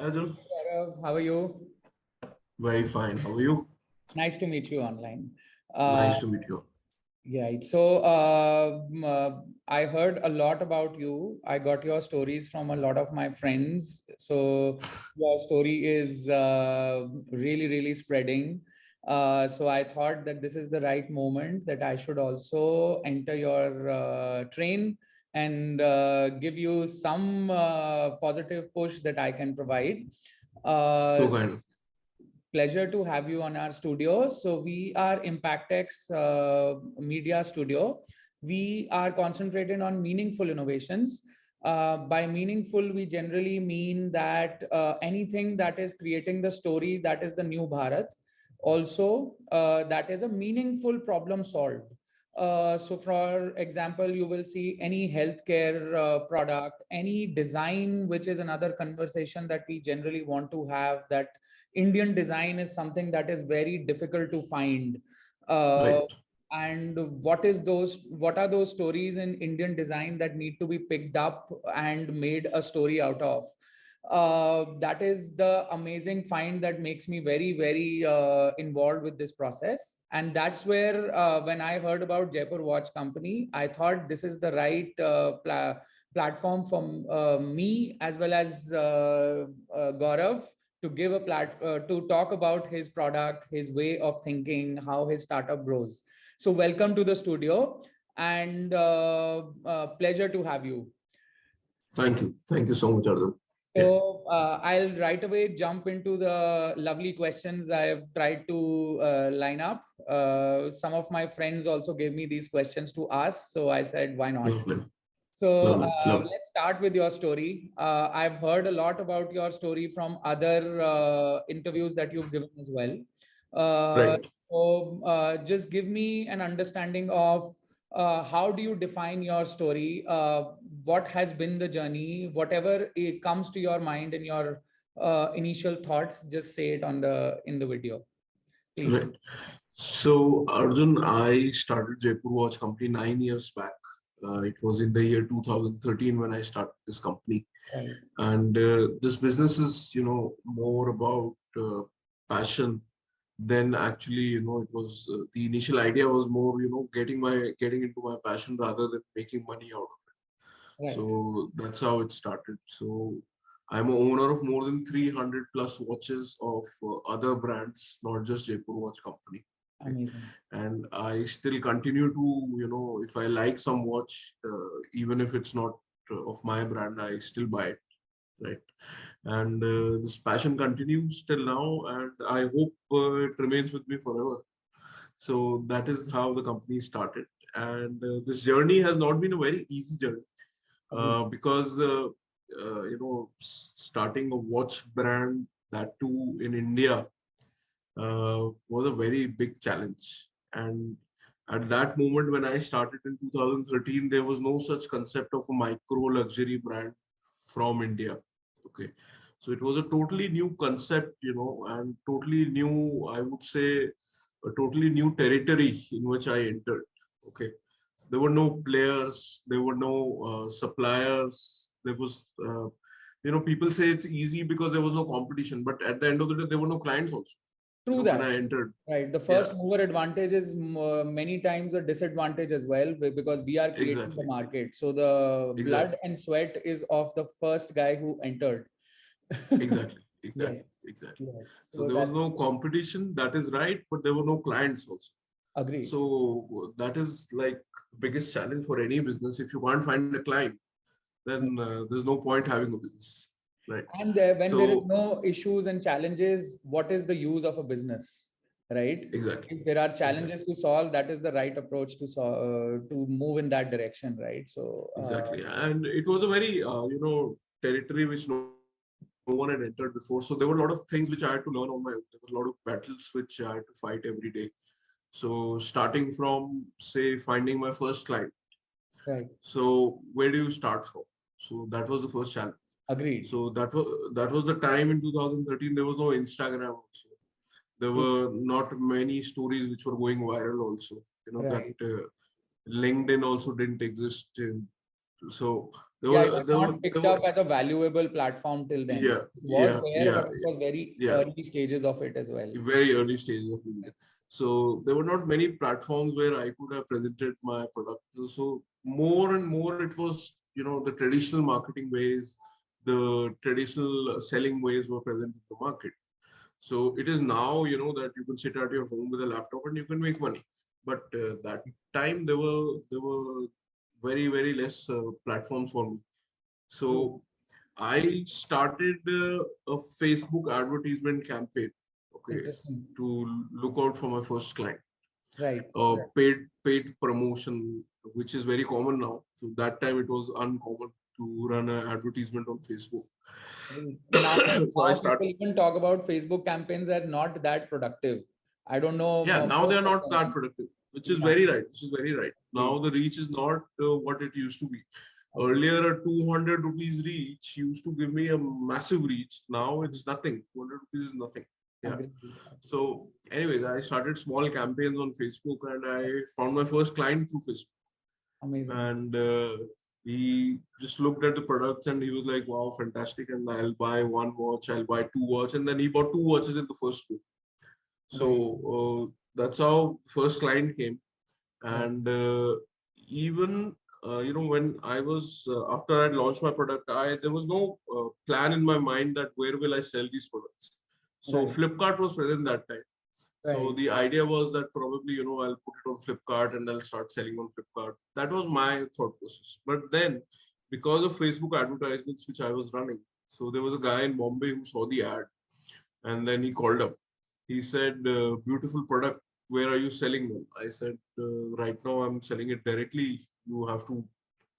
Arjun, Gaurav, how are you? very fine. How are you? Nice to meet you online. Uh, Nice to meet you. right. I heard a lot about you. I got your stories from a lot of my friends. So your story is really, really spreading. So I thought that this is the right moment that I should also enter your train and give you some positive push that I can provide. Uh, So kind of. Pleasure to have you on our studio. So we are ImpactX Media Studio. We are concentrated on meaningful innovations. By meaningful, we generally mean that anything that is creating the story that is the new Bharat. Also, that is a meaningful problem solved. So, for example, you will see any healthcare product, any design, which is another conversation that we generally want to have, that Indian design is something that is very difficult to find. Uh, Right. and what are those stories in Indian design that need to be picked up and made a story out of? That is the amazing find that makes me very, very involved with this process. And that's where, when I heard about Jaipur Watch Company, I thought this is the right platform for me as well as Gaurav to give to talk about his product, his way of thinking, how his startup grows. So welcome to the studio, and pleasure to have you. Thank you. Thank you so much, Arjun. Yeah. So I'll right away jump into the lovely questions I've tried to line up. Some of my friends also gave me these questions to ask, so I said, why not? Lovely. So Lovely. Lovely. let's start with your story. I've heard a lot about your story from other interviews that you've given as well. Uh, Right. just give me an understanding of how do you define your story? What has been the journey? Whatever it comes to your mind in your initial thoughts, just say it on the in the video, please. Right. So, Arjun, I started Jaipur Watch Company 9 years back. It was in the year 2013 when I started this company. Right. And this business is, more about passion than actually, it was the initial idea was more, getting into my passion rather than making money out of it. Right. So that's how it started. So I'm a owner of more than 300 plus watches of other brands, not just Jaipur Watch Company. Okay. Amazing. And I still continue to, if I like some watch, even if it's not of my brand, I still buy it. Right. And this passion continues till now, and I hope it remains with me forever. So that is how the company started. And this journey has not been a very easy journey Agree. because starting a watch brand, that too in India, was a very big challenge. And at that moment when I started in 2013, there was no such concept of a micro luxury brand from India. Okay, so it was a totally new concept, and totally new, I would say, a totally new territory in which I entered. Okay, there were no players, there were no suppliers. There was, people say it's easy because there was no competition, but at the end of the day, there were no clients also. True When that. I entered, Right. The yeah, first mover advantage is many times a disadvantage as well because we are creating the exactly, market. So the blood exactly, and sweat is of the first guy who entered. exactly, exactly, Yes. exactly. Yes. So So there was that's no competition. That is right, but there were no clients also. agree. So that is like the biggest challenge for any business. If you can't find a client, then there's no point having a business, right? And when there is So no issues and challenges, what is the use of a business? Right. exactly, If there are exactly, challenges to solve, that is the right approach to solve, to move in that direction. Right. So exactly. And it was a very territory which no one had entered before. So there were a lot of things which I had to learn on my own. There were a lot of battles which I had to fight every day. So starting from, say, finding my first client. right. So where do you start from? So that was the first challenge. Agreed. So that was the time in 2013. There was no Instagram also. There True. were not many stories which were going viral also. That Right. LinkedIn also didn't exist. So Yeah, it was not there picked were up as a valuable platform till then. yeah, It was yeah, there, yeah, but it was very yeah, early stages of it as well. very early stages of India. So there were not many platforms where I could have presented my product. So more and more it was, the traditional marketing ways, the traditional selling ways were present in the market. So it is now, that you can sit at your home with a laptop and you can make money. But that time there were very, very less platforms for me. True. So I started a Facebook advertisement campaign, okay, Interesting. to look out for my first client. Right. Right. Paid promotion, which is very common now. So that time it was uncommon to run an advertisement on Facebook. Now, So I now start. people even talk about Facebook campaigns as not that productive. I don't know Yeah, now they most are of not that them. productive, which is Yeah, very right. Which is very right. Now agree, the reach is not what it used to be. agree, Earlier, a 200 rupees reach used to give me a massive reach. Now agree, it's nothing. 200 rupees is nothing. Yeah. agree. So, anyways, I started small campaigns on Facebook and I found my first client through Facebook. Amazing. And he just looked at the products and he was like, wow, fantastic. And I'll buy one watch, I'll buy two watch. And then he bought two watches in the first go. So Right, that's how first client came. right, And even when I was after I launched my product, I there was no plan in my mind that where will I sell these products. So right, Flipkart was present that time. So right, the idea was that probably I'll put it on Flipkart and I'll start selling on Flipkart. That was my thought process. But then because of Facebook advertisements which I was running, so there was a guy in Bombay who saw the ad and then he called up. He said, beautiful product. Where are you selling them? I said, right now I'm selling it directly. You have to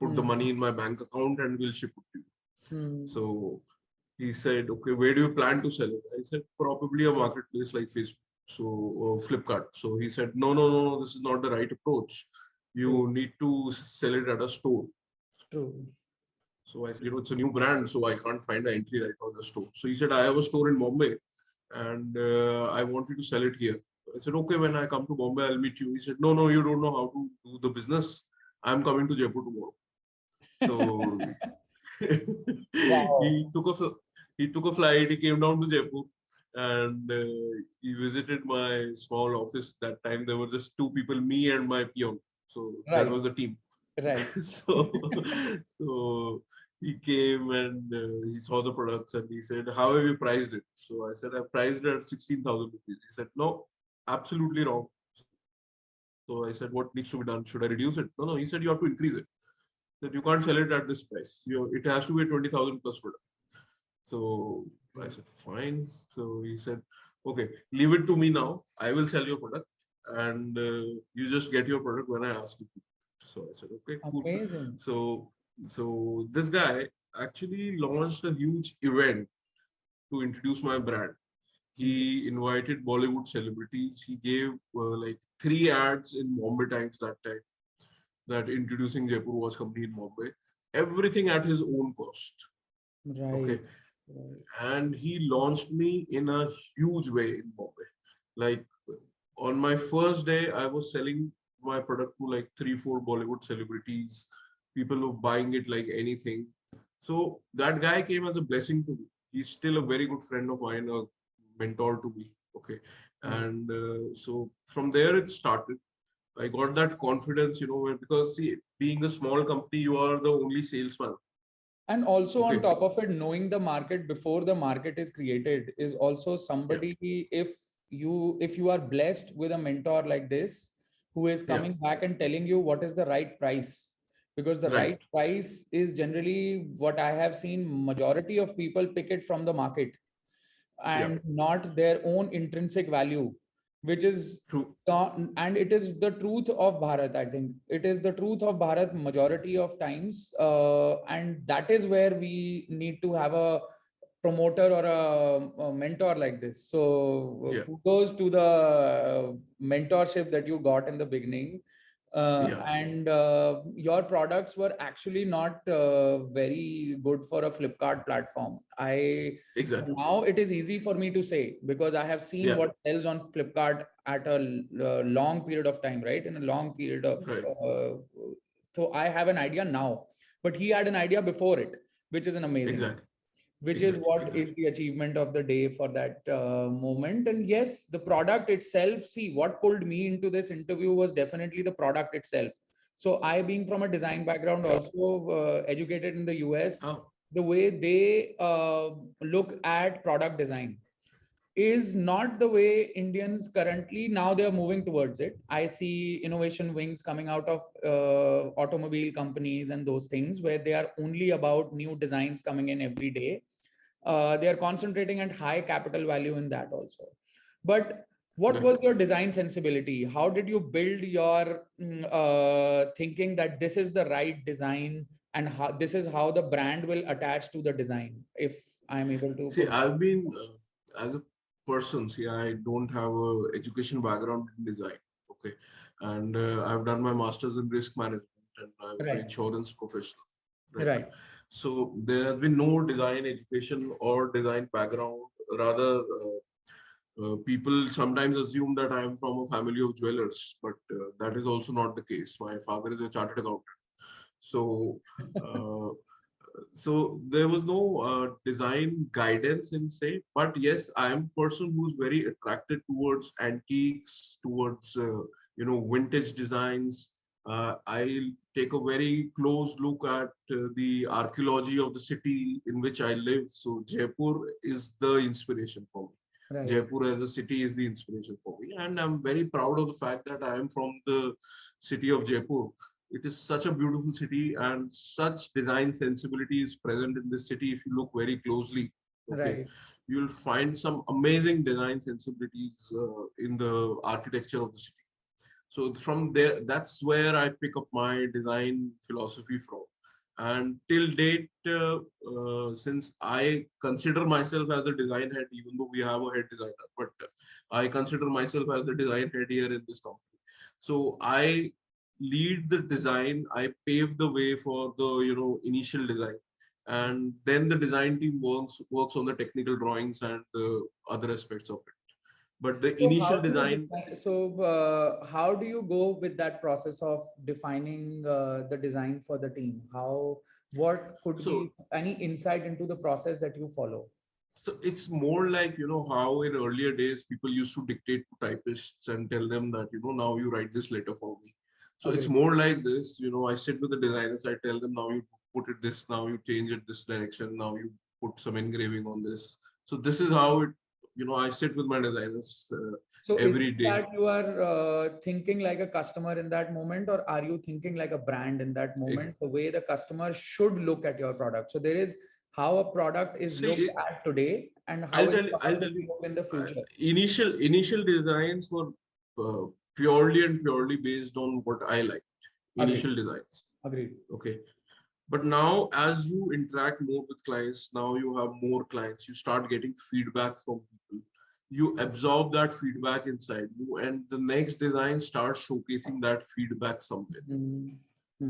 put the hmm, money in my bank account and we'll ship it to you. hmm, So he said, okay, where do you plan to sell it? I said, probably a marketplace like Facebook. So Flipkart. So he said, no, no, no, no, this is not the right approach. true, You need to sell it at a store. true, So I said, it's a new brand, so I can't find an entry right now in the store. So he said, I have a store in Bombay and I want you to sell it here. I said, okay, when I come to Bombay, I'll meet you. He said, no, no, you don't know how to do the business. I'm coming to Jaipur tomorrow. So wow, he he took a flight. He came down to Jaipur and he visited my small office. That time there were just two people, me and my peon. So that right, was the team. right, so so he came and he saw the products and he said, how have you priced it? So I said, I priced it at 16,000 rupees. He said, no, absolutely wrong. So I said, what needs to be done? Should I reduce it? No, no. He said, you have to increase it. That you can't sell it at this price. It has to be a 20,000 plus product. So I said, fine. So he said, okay, leave it to me now. I will sell your product and you just get your product when I ask you to. So I said, okay, cool. amazing, So, so this guy actually launched a huge event to introduce my brand. interesting, He invited Bollywood celebrities. He gave like three ads in Bombay Times that time that introducing Jaipur Watch Company in Bombay. Everything at his own cost. right, Okay, right, and he launched me in a huge way in Bombay. Like on my first day, I was selling my product to like three, four Bollywood celebrities. People were buying it like anything. So that guy came as a blessing to me. He's still a very good friend of mine, a mentor to me. Okay, right. and so from there it started. I got that confidence, because see, being a small company, you are the only salesman. And also on Okay, top of it, knowing the market before the market is created is also yeah, somebody, if you are blessed with a mentor like this who is yeah, coming back and telling you what is the right price, because the right, right price is generally what I have seen majority of people pick it from the market yeah, and not their own intrinsic value, which is true, and it is the truth of Bharat. I think it is the truth of Bharat majority of times, and that is where we need to have a promoter or a mentor like this. So yeah, kudos to the mentorship that you got in the beginning. yeah, And your products were actually not very good for a Flipkart platform. I exactly, Now it is easy for me to say because I have seen yeah, what sells on Flipkart at a long period of time, right? In a long period of, right, so I have an idea now. but he had an idea before it, which is an amazing, Exactly. which is Exactly. what is Exactly. the achievement of the day for that moment. And yes, the product itself, see, what pulled me into this interview was definitely the product itself. So I, being from a design background, also educated in the US, Oh, the way they look at product design is not the way Indians currently, now they are moving towards it. I see innovation wings coming out of automobile companies and those things, where they are only about new designs coming in every day. They are concentrating at high capital value in that also. But what right. was your design sensibility? How did you build your thinking that this is the right design, and how this is how the brand will attach to the design? If I'm able to See, put that. I've been as a person. See, I don't have a education background in design. Okay, and I've done my master's in risk management, and I was an Right, insurance professional. Right. right, So there has been no design education or design background. Rather, people sometimes assume that I am from a family of jewelers, but that is also not the case. My father is a chartered accountant. So, uh, so there was no design guidance in say, but yes, I am a person who's very attracted towards antiques, towards vintage designs. I take a very close look at the archaeology of the city in which I live. So Jaipur is the inspiration for me. right. Jaipur as a city is the inspiration for me, and I'm very proud of the fact that I am from the city of Jaipur. It is such a beautiful city, and such design sensibility is present in this city. If you look very closely, okay, Right. you will find some amazing design sensibilities in the architecture of the city. So from there, that's where I pick up my design philosophy from. And till date, since I consider myself as a design head, even though we have a head designer, but I consider myself as the design head here in this company. So I lead the design. I pave the way for the initial design, and then the design team works on the technical drawings and the other aspects of it. But the So how initial do you design. define, so how do you go with that process of defining the design for the team? How, what could So be any insight into the process that you follow? So it's more like, how in earlier days people used to dictate to typists and tell them that, now you write this letter for me. So it's Agree. more like this, I sit with the designers, I tell them now you put it this, now you change it this direction, now you put some engraving on this. So this is how it, I sit with my designers So is it every day. that you are thinking like a customer in that moment, or are you thinking like a brand in that Ex- moment, the way the customer should look at your product? So there is how a product is See, looked at today and how I'll is tell the you, I'll product tell will you, look in the uh, future? initial designs were purely and purely based on what I like. Agreed. Initial designs. Agreed. Okay. But now, as you interact more with clients, now you have more clients, you start getting feedback from people. You absorb that feedback inside you, and the next design starts showcasing that feedback somewhere. Mhm.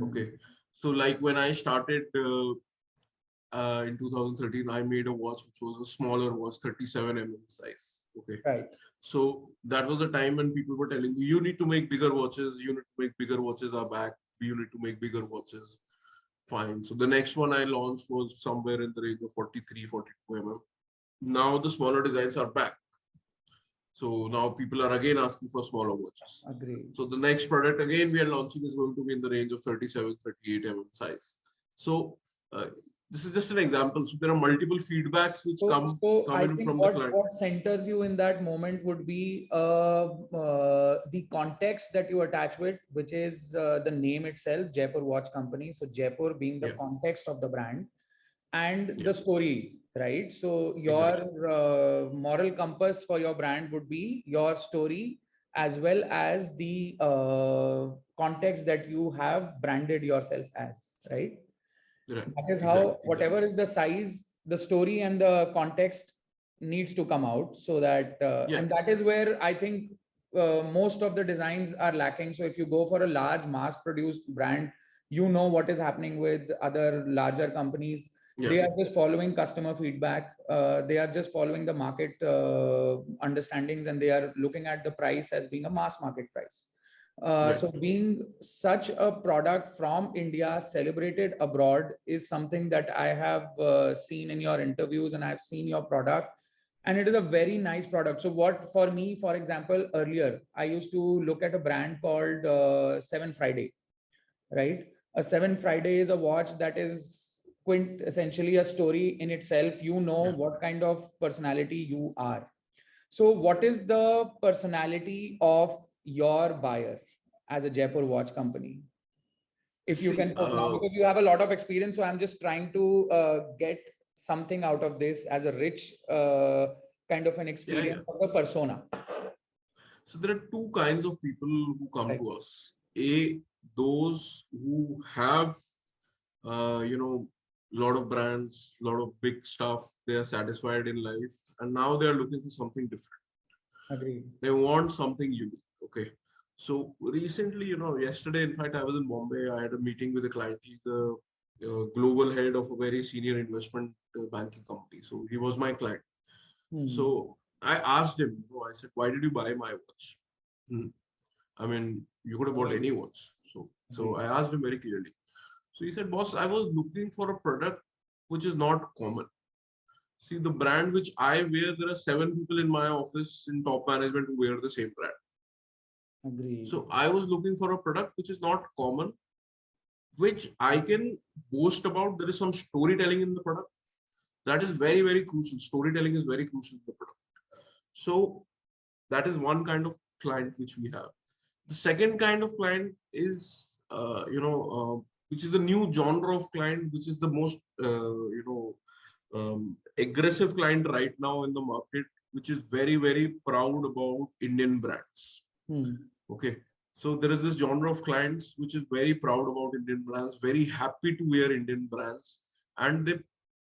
Okay. Mhm. So, like when I started in 2013, I made a watch which was a smaller watch, 37 size. Okay. Right. So, that was the time when people were telling me, you need to make bigger watches, you need to make bigger watches are back, you need to make bigger watches. Fine. So the next one I launched was somewhere in the range of 43, 42 mm. Now the smaller designs are back. So now people are again asking for smaller watches. Agreed. So the next product again we are launching is going to be in the range of 37, 38 size. So uh, this is just an example. So there are multiple feedbacks which So come I in think from the what client. centers you in that moment would be the context that you attach with, which is the name itself, Jaipur Watch Company. So Jaipur being the Yeah, context of the brand, and yeah, the story, right? So your exactly. moral compass for your brand would be your story, as well as the context that you have branded yourself as, right? Right, That is exactly, how, exactly. whatever is the size, the story and the context needs to come out, so that Yeah, and that is where I think most of the designs are lacking. So if you go for a large mass produced brand, you know what is happening with other larger companies. yeah, They are just following customer feedback, they are just following the market understandings, and they are looking at the price as being a mass market price. Right. So being such a product from India celebrated abroad is something that I have seen in your interviews, and I've seen your product, and it is a very nice product. So what for me, for example, earlier I used to look at a brand called Seven Friday, right? A Seven Friday is a watch that is essentially a story in itself. You know Yeah. what kind of personality you are. So, what is the personality of your buyer as a Jaipur Watch Company? If you See, can put now, because you have a lot of experience, so I'm just trying to get something out of this as a rich kind of an yeah, yeah. experience of the persona. So there are two kinds of people who come Right. to us. A, those who have, lot of brands, lot of big stuff. They are satisfied in life, and now they are looking for something different. Agreed. They want something unique. Okay. So recently, yesterday, in fact, I was in Bombay. I had a meeting with a client. He's the global head of a very senior investment banking company. So he was my client. Hmm. So I asked him, I said, why did you buy my watch? Hmm. I mean, you could have bought Agreed. any watch. So Agreed. I asked him very clearly. So he said, boss, I was looking for a product which is not common. See, the brand which I wear, there are seven people in my office in top management who wear the same brand. Agreed. So I was looking for a product which is not common, which I can boast about. There is some storytelling in the product. That is very, very crucial. Storytelling is very crucial in the product. So that is one kind of client which we have. The second kind of client is, which is the new genre of client, which is the most, aggressive client right now in the market, which is very, very proud about Indian brands. Hmm. Okay. So there is this genre of clients which is very proud about Indian brands, very happy to wear Indian brands, and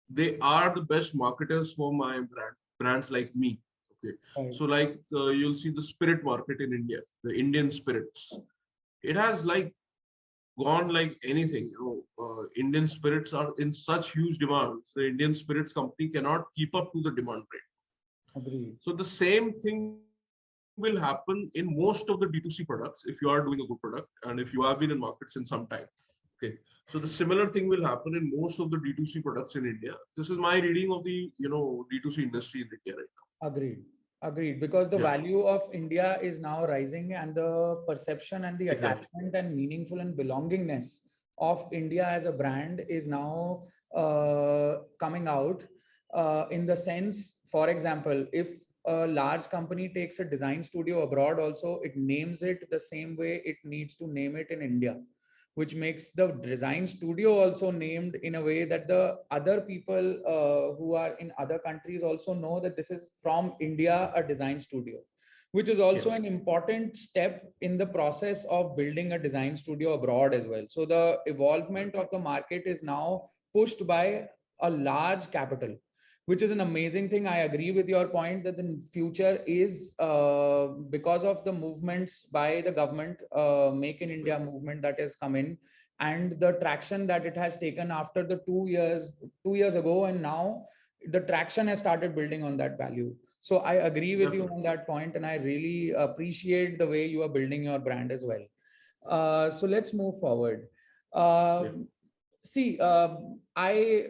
they are the best marketers for my brands like me. Okay. Right. So like you'll see the spirit market in India, the Indian spirits. It has like gone like anything. Indian spirits are in such huge demand. The Indian spirits company cannot keep up to the demand rate. Agreed. So the same thing will happen in most of the D2C products if you are doing a good product and if you have been in markets in some time. Okay. So the similar thing will happen in most of the D2C products in India. This is my reading of the, D2C industry in India right now. Agreed. Agreed. Because the Yeah, value of India is now rising, and the perception and the exactly. attachment and meaningful and belongingness of India as a brand is now coming out in the sense, for example, if a large company takes a design studio abroad, also it names it the same way it needs to name it in India, which makes the design studio also named in a way that the other people who are in other countries also know that this is from India, a design studio, which is Yeah, also an important step in the process of building a design studio abroad as well. So the right. evolvement of the market is now pushed by a large capital, which is an amazing thing. I agree with your point that the future is because of the movements by the government, Make in India Right. movement that has come in, and the traction that it has taken after the 2 years, 2 years ago, and now the traction has started building on that value. So I agree with you Definitely. on that point, and I really appreciate the way you are building your brand as well. So let's move forward. Yeah. See, I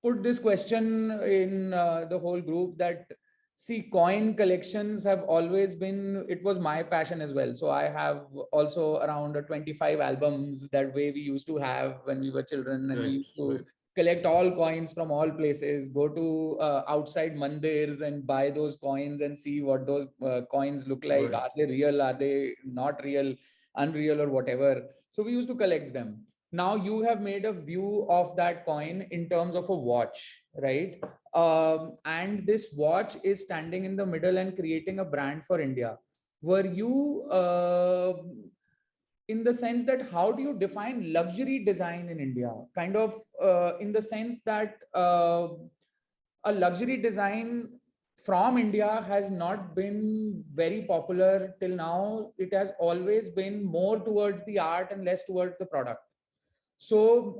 put this question in the whole group that see, coin collections have always been, it was my passion as well. So I have also around 25 albums that way we used to have when we were children, and we Right. used to Right. collect all coins from all places, go to outside mandirs and buy those coins and see what those coins look like. Right. Are they real? Are they not real? Unreal or whatever? So we used to collect them. Now you have made a view of that coin in terms of a watch, right? And this watch is standing in the middle and creating a brand for India. Were you in the sense that how do you define luxury design in India? Kind of in the sense that a luxury design from India has not been very popular till now. It has always been more towards the art and less towards the product. So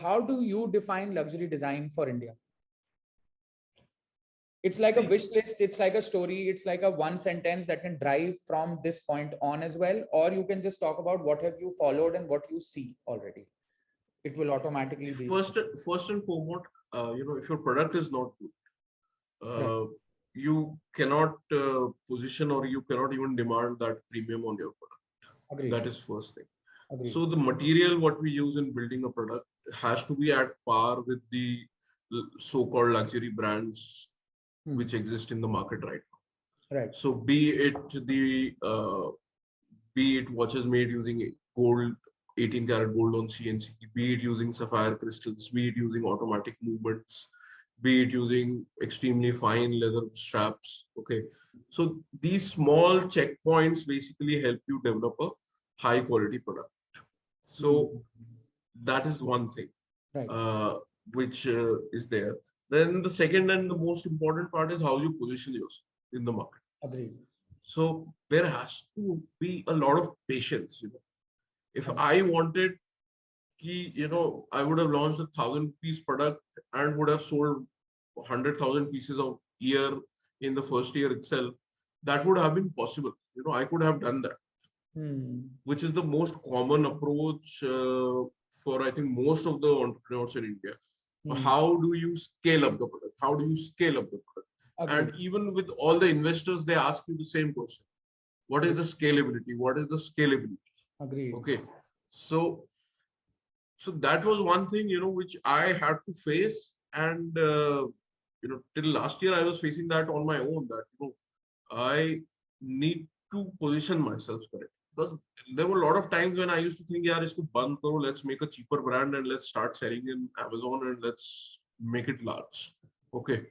how do you define luxury design for India? It's like a See, wish list, it's like a story, it's like a one sentence that can drive from this point on as well. Or you can just talk about what have you followed and what you see already. It will automatically be first and foremost, if your product is not good, right. uh, you cannot position or you cannot even demand that premium on your product. Agreed. That is first thing. Agreed. So the material what we use in building a product has to be at par with the so-called luxury brands Hmm. which exist in the market right now. Right. So be it watches made using gold, 18 karat gold on CNC, be it using sapphire crystals, be it using automatic movements, be it using extremely fine leather straps. Okay. So these small checkpoints basically help you develop a high quality product. Hmm. So that is one thing Right. uh, which is there. Then the second and the most important part is how you position yourself in the market. Agreed. So there has to be a lot of patience. If Agreed. I wanted, I would have launched 1,000 piece product and would have sold 100,000 pieces of year in the first year itself. That would have been possible. I could have done that, Hmm. which is the most common approach for I think most of the entrepreneurs in India. Hmm. How do you scale up the product? How do you scale up the product? Agreed. And even with all the investors, they ask you the same question: what is Agreed. the scalability? What is the scalability? Agreed. Okay, so that was one thing which I had to face, and till last year I was facing that on my own. That I need to position myself correctly. Because there were a lot of times when I used to think, yeah, isko band karo, let's make a cheaper brand and let's start selling in Amazon and let's make it large. Okay.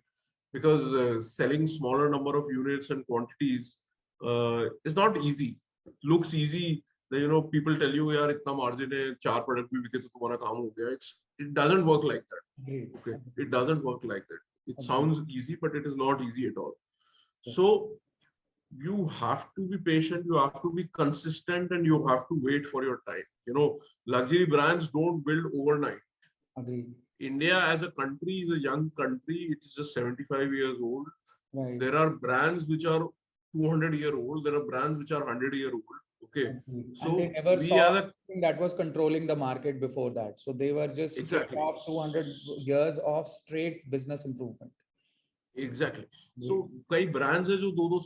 Because selling smaller number of units and quantities is not easy. Looks easy. People tell you, यार इतना margin है, चार product भी बिके तो तुम्हारा काम हो गया. It doesn't work like that. Agreed. Okay. It doesn't work like that. It Agreed. sounds easy, but it is not easy at all. Yes. So you have to be patient, you have to be consistent, and you have to wait for your time. Luxury brands don't build overnight. Agreed. India as a country is a young country. It is just 75 years old. Right. There are brands which are 200-year old. There are brands which are 100-year old. Okay. Agreed. And they So never we saw as a anything that was controlling the market before that. So they were just straight exactly. off 200 years of straight business improvement. Exactly so Great. कई brands है जो दो दो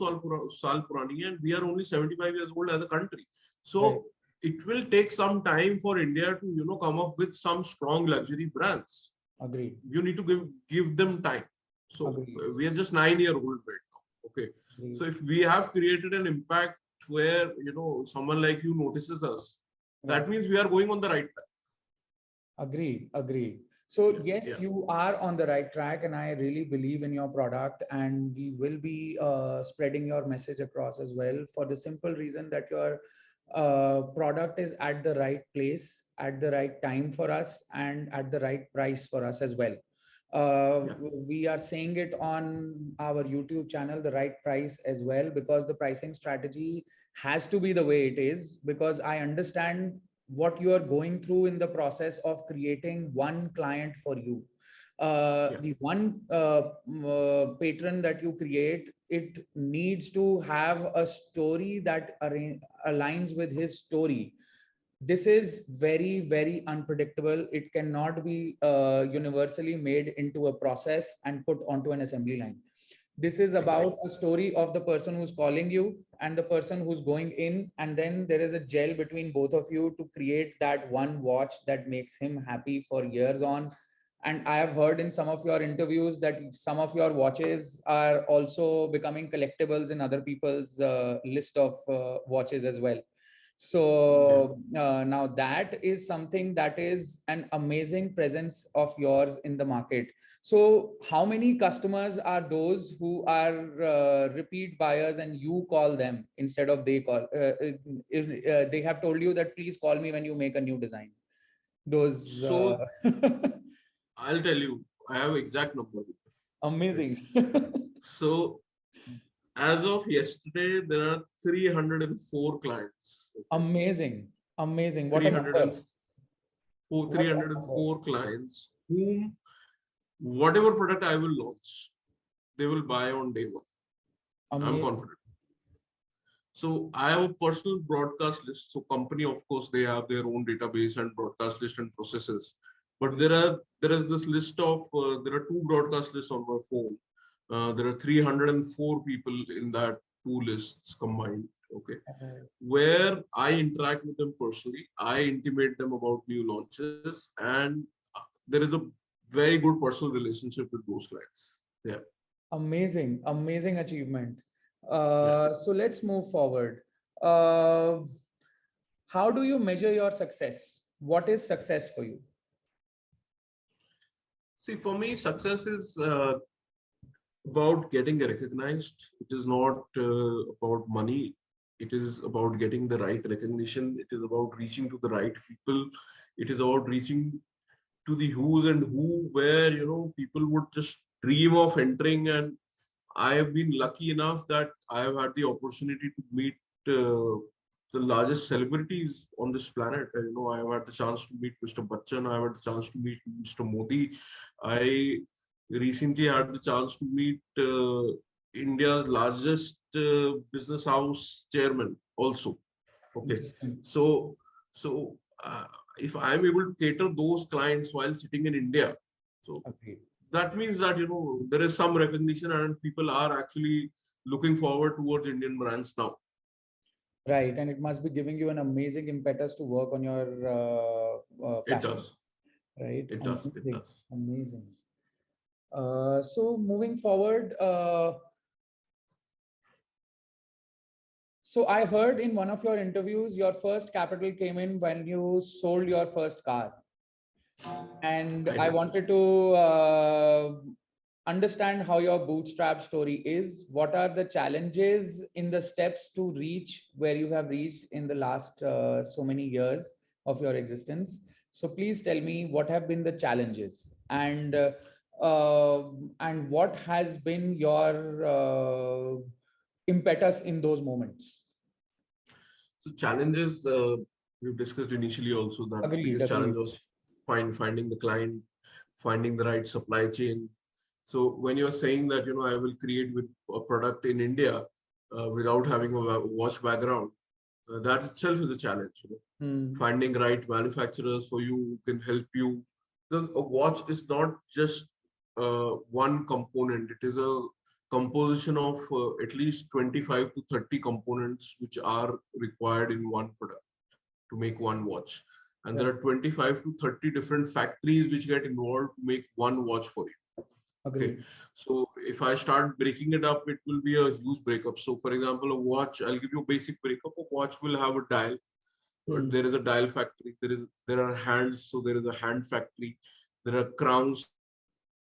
साल पुरानी है and we are only 75 years old as a country. So Right. it will take some time for India to come up with some strong luxury brands. Agreed. You need to give them time. So Agreed. we are just 9 year old right now. Okay. Agreed. So if we have created an impact where someone like you notices us, Right. that means we are going on the right path. Agreed. Agreed. So Yeah. yes, you are on the right track, and I really believe in your product, and we will be spreading your message across as well for the simple reason that your product is at the right place, at the right time for us, and at the right price for us as well. Uh, Yeah. we are saying it on our YouTube channel, the right price as well, because the pricing strategy has to be the way it is, because I understand what you are going through in the process of creating one client for you. Yeah. The one patron that you create, it needs to have a story that aligns with his story. This is very, very unpredictable. It cannot be universally made into a process and put onto an assembly line. This is about Exactly. a story of the person who's calling you and the person who's going in, and then there is a gel between both of you to create that one watch that makes him happy for years on. And I have heard in some of your interviews that some of your watches are also becoming collectibles in other people's list of watches as well. Yeah. So now that is something that is an amazing presence of yours in the market. So how many customers are those who are repeat buyers and you call them instead of they call? If, they have told you that please call me when you make a new design. Those So I'll tell you, I have exact number. Okay. amazing, So as of yesterday, there are 304 clients. Okay. amazing, amazing. What a number! 304, What a number! 304 clients whom whatever product I will launch, they will buy on day one. I'm Amazing. confident. So I have a personal broadcast list. So company, of course, they have their own database and broadcast list and processes. But Agree. there is this list of there are two broadcast lists on my phone. There are 304 people in that two lists combined. Okay, where I interact with them personally. I intimate them about new launches, and there is a very good personal relationship with those clients. Yeah, Amazing, amazing achievement. yeah. So let's move forward. Uh, how do you measure your success? What is success for you? See, for me, success is about getting recognized. It is not about money. It is about getting the right recognition. It is about reaching to the right people. It is about reaching to the who's and who, where people would just dream of entering. And I have been lucky enough that I have had the opportunity to meet the largest celebrities on this planet. I have had the chance to meet Mr. Bachchan. I have had the chance to meet Mr. Modi. I recently had the chance to meet India's largest business house chairman also. Okay, Interesting. so so uh, if I'm able to cater those clients while sitting in India, so Agreed. that means that there is some recognition and people are actually looking forward towards Indian brands now. Right, and it must be giving you an amazing impetus to work on your It passion. does. Right, It does. It amazing, does. amazing. So moving forward, so I heard in one of your interviews, your first capital came in when you sold your first car. And I I did. wanted to understand how your bootstrap story is. What are the challenges in the steps to reach where you have reached in the last so many years of your existence? So please tell me what have been the challenges, and what has been your impetus in those moments. So challenges we've discussed initially also that the Agreed, biggest challenge agreed. was finding the client, finding the right supply chain. So when you're saying that I will create with a product in India without having a watch background, that itself is a challenge. Hmm. Finding right manufacturers for you who can help you, because a watch is not just one component. It is a composition of at least 25 to 30 components which are required in one product to make one watch, and there Right. are 25 to 30 different factories which get involved to make one watch for you. Okay, Agreed. so if I start breaking it up, it will be a huge breakup. So for example, a watch, I'll give you a basic breakup. A watch will have a dial, but Hmm. there is a dial factory. There are hands, so there is a hand factory. There are crowns,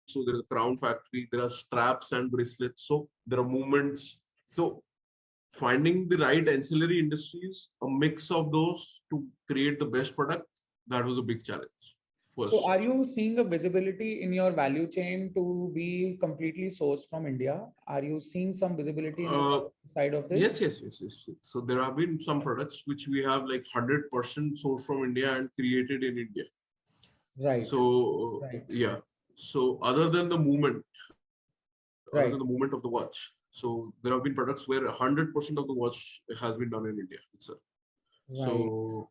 so there is a crown factory. There are straps and bracelets, so there are movements. So finding the right ancillary industries, a mix of those to create the best product, that was a big challenge So first. are you seeing a visibility in your value chain to be completely sourced from India? Are you seeing some visibility in the Uh, side of yes, this? yes, yes, yes. So there have been some products which we have like 100% sourced from India and created in India. Right, So right, yeah. So other than the movement of the right, watch, so there have been products where 100% of the watch has been done in India itself. right. So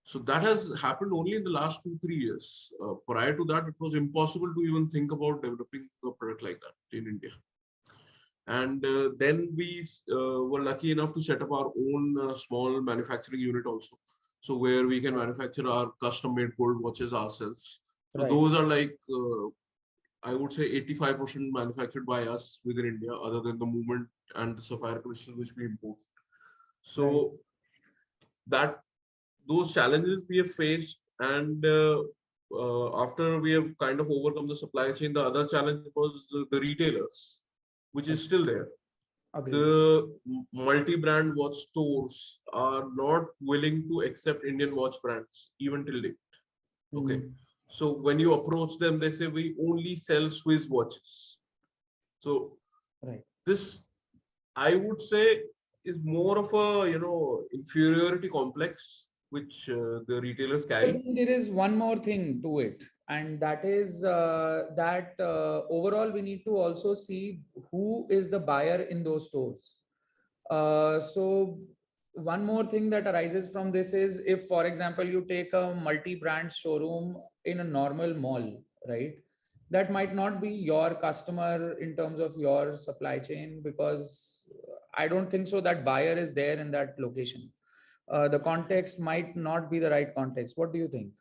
so that has happened only in the last 2 3 years. Prior to that, it was impossible to even think about developing a product like that in India. And then we were lucky enough to set up our own small manufacturing unit also. So where we can Right. manufacture our custom made gold watches ourselves. So Right. those are like, I would say 85% manufactured by us within India, other than the movement and the sapphire crystal which we import. Right. So that those challenges we have faced, and after we have kind of overcome the supply chain, the other challenge was the retailers, which is still there. Agreed. The multi-brand watch stores are not willing to accept Indian watch brands even till date. Okay, Hmm. so when you approach them, they say we only sell Swiss watches. So Right. this, I would say, is more of a inferiority complex which the retailers But carry. then there is one more thing to it. And that is that overall we need to also see who is the buyer in those stores. So one more thing that arises from this is, if for example you take a multi-brand showroom in a normal mall, right, that might not be your customer in terms of your supply chain, because I don't think so that buyer is there in that location. The context might not be the right context. What do you think?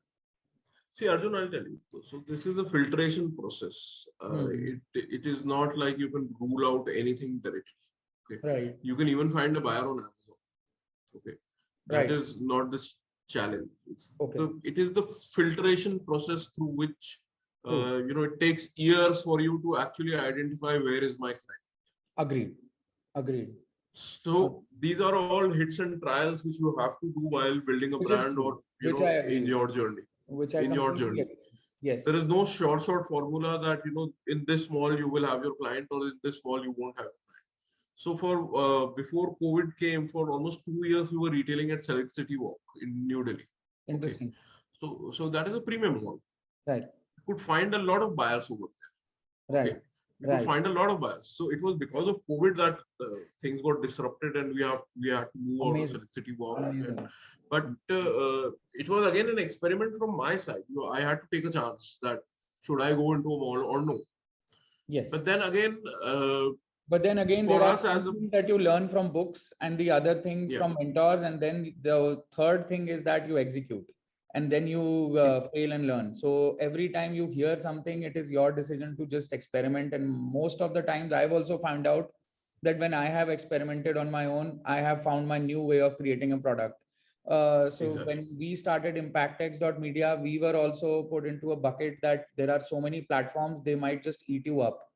See, Arjun, I'll tell you. So this is a filtration process. Hmm. It is not like you can rule out anything directly. Okay, Right, you can even find a buyer on Amazon. Okay, that right. is not the challenge. Okay, It is the filtration process through which true. it takes years for you to actually identify where is my client. Agreed. Agreed. So these are all hits and trials which you have to do while building a Which is brand, true. or Which I in agree. your journey. Which I In your completely journey, agree. there is Yes. no short formula that in this mall you will have your client, or in this mall you won't have. So for before COVID came, for almost 2 years we were retailing at Select City Walk in New Delhi. Okay, Interesting. so that is a premium mall. Right. You could find a lot of buyers over there. Okay, Right. we could Right. find a lot of buyers. So it was because of COVID that things got disrupted, and we had to move out of Amazing. Select City Walk. And Amazing. but it was again an experiment from my side. I had to take a chance that should I go into a mall or no. But Yes. then again, But then again, for there are us as some a things that you learn from books and the other things yeah, from mentors. And then the third thing is that you execute, and then you fail and learn. So every time you hear something, it is your decision to just experiment. And most of the times, I've also found out that when I have experimented on my own, I have found my new way of creating a product. So exactly. when we started impactx.media, we were also put into a bucket that there are so many platforms, they might just eat you up.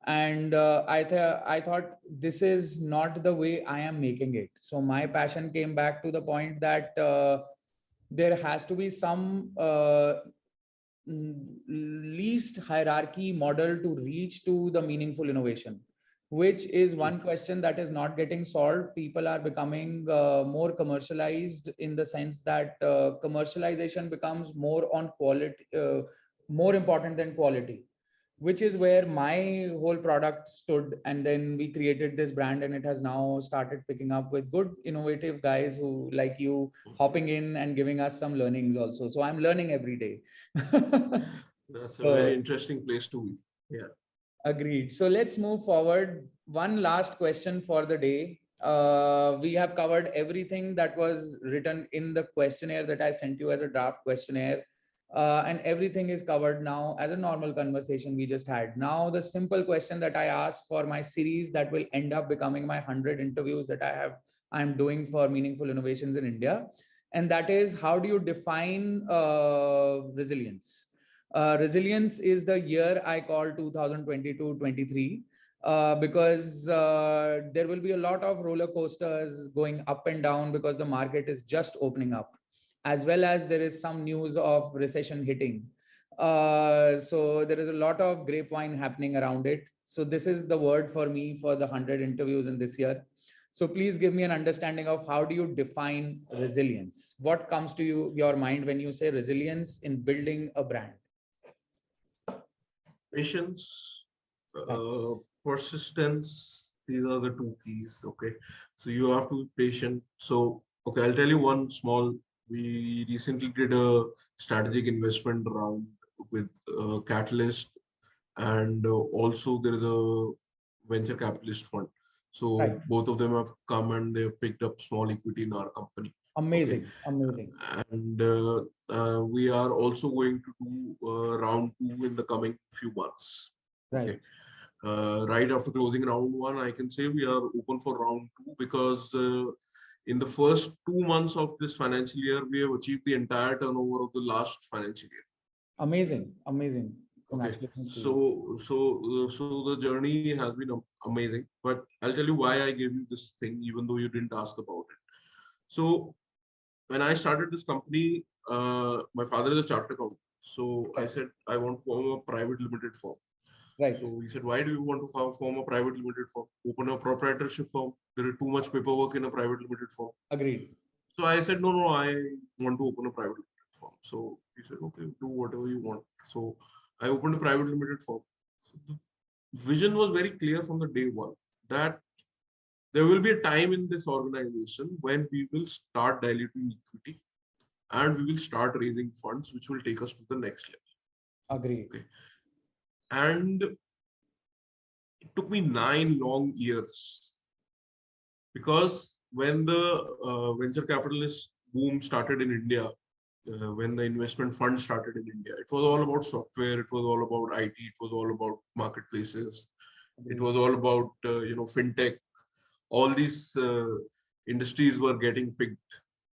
And I thought this is not the way I am making it. So my passion came back to the point that there has to be some least hierarchy model to reach to the meaningful innovation, which is True. one question that is not getting solved. People are becoming more commercialized, in the sense that commercialization becomes more on quality, more important than quality, which is where my whole product stood. And then we created this brand, and it has now started picking up with good innovative guys who, like you, hopping in and giving us some learnings also. So I'm learning every day. That's a very So interesting place to be. Yeah. agreed. So let's move forward. One last question for the day. We have covered everything that was written in the questionnaire that I sent you as a draft questionnaire. And everything is covered now as a normal conversation we just had. Now, the simple question that I asked for my series that will end up becoming my 100 interviews that I'm doing for meaningful innovations in India. And that is, how do you define resilience? Resilience is the year I call 2022-23, because there will be a lot of roller coasters going up and down, because the market is just opening up, as well as there is some news of recession hitting. So there is a lot of grapevine happening around it. So this is the word for me for the 100 interviews in this year. So please give me an understanding of how do you define resilience? What comes to your mind when you say resilience in building a brand? Patience, Right. persistence. These are the two keys. Okay, so you have to be patient. So okay, I'll tell you one small. We recently did a strategic investment round with Catalyst, and also there is a venture capitalist fund. So Right. both of them have come and they have picked up small equity in our company. Okay, Amazing. Amazing. and we are also going to do round two in the coming few months. Right. Okay, right after closing round one, I can say we are open for round two, because in the first 2 months of this financial year, we have achieved the entire turnover of the last financial year. Amazing. Amazing. Okay, Congratulations to you. so the journey has been amazing. But I'll tell you why I gave you this thing, even though you didn't ask about it. So when I started this company, my father is a chartered accountant. So I Right. said, I want to form a private limited firm. Right. So he said, why do you want to form a private limited firm? Open a proprietorship firm. There is too much paperwork in a private limited firm. Agreed. So I said, no, I want to open a private limited firm. So He said, okay, do whatever you want. So I opened a private limited firm. So the vision was very clear from the day one that there will be a time in this organization when we will start diluting equity and we will start raising funds which will take us to the next Agreed. level. Okay. And it took me 9 long years because when the venture capitalist boom started in India, when the investment fund started in India, it was all about software, it was all about IT, it was all about marketplaces, it Agreed. was all about fintech. All these industries were getting picked.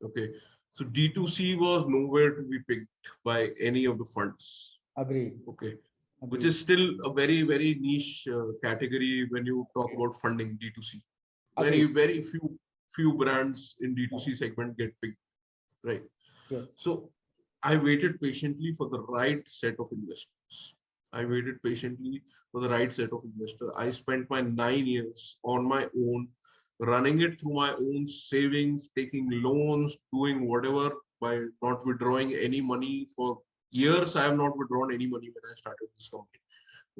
Okay, so D2C was nowhere to be picked by any of the funds. Agreed. Okay, which Agreed. is still a very niche category when you talk Agreed. about funding D2C. Very Agreed. very few brands in Yes. D2C segment get picked, right? Yes. So I waited patiently for the right set of investors. I waited patiently for the right set of investors. I spent my 9 years on my own, running it through my own savings, taking loans, doing whatever by not withdrawing any money for years. I have not withdrawn any money when I started this company.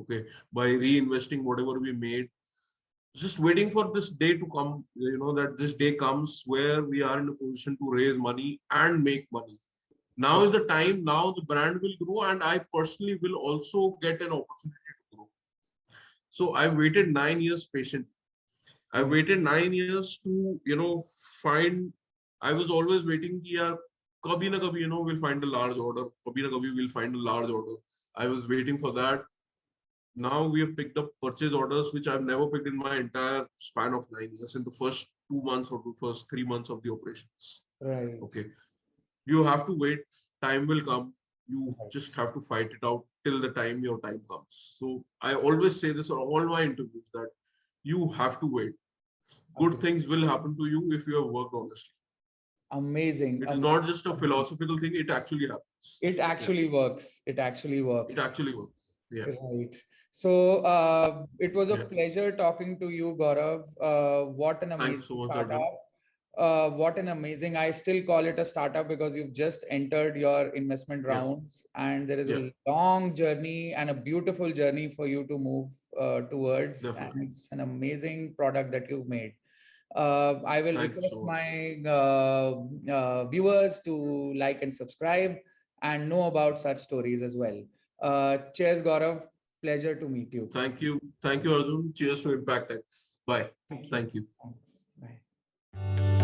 Okay, by reinvesting whatever we made, just waiting for this day to come. That this day comes where we are in a position to raise money and make money. Now is the time. Now the brand will grow, and I personally will also get an opportunity to grow. So I waited 9 years patiently. I Agreed. waited 9 years to find. I was always waiting. कि यार कभी ना कभी we'll find a large order. कभी ना कभी we'll find a large order. I was waiting for that. Now we have picked up purchase orders which I've never picked in my entire span of 9 years. In the first 2 months or the first 3 months of the operations. Right. Okay, you have to wait. Time will come. You Right. just have to fight it out till the time your time comes. So I always say this on all my interviews that you have to wait. Good Agreed. things will happen to you if you have worked honestly. Amazing. It is not just a Amazing. philosophical thing, it actually happens. It Yeah, actually works. It actually it works. actually works. Yeah, Right. So it was a yeah. pleasure talking to you, Gaurav. What an Thank you amazing so much, Arjun. startup. What an amazing, I still call it a startup because you've just entered your investment Yeah, rounds and there is yeah, a long journey and a beautiful journey for you to move towards. And definitely. it's an amazing product that you've made. I will Thank you request so much. my viewers to like and subscribe and know about such stories as well. Cheers, Gaurav. Pleasure to meet you. Thank you. Thank you, Arjun. Cheers to Impact X. Bye. Thank you. Thank you. Thanks. Bye.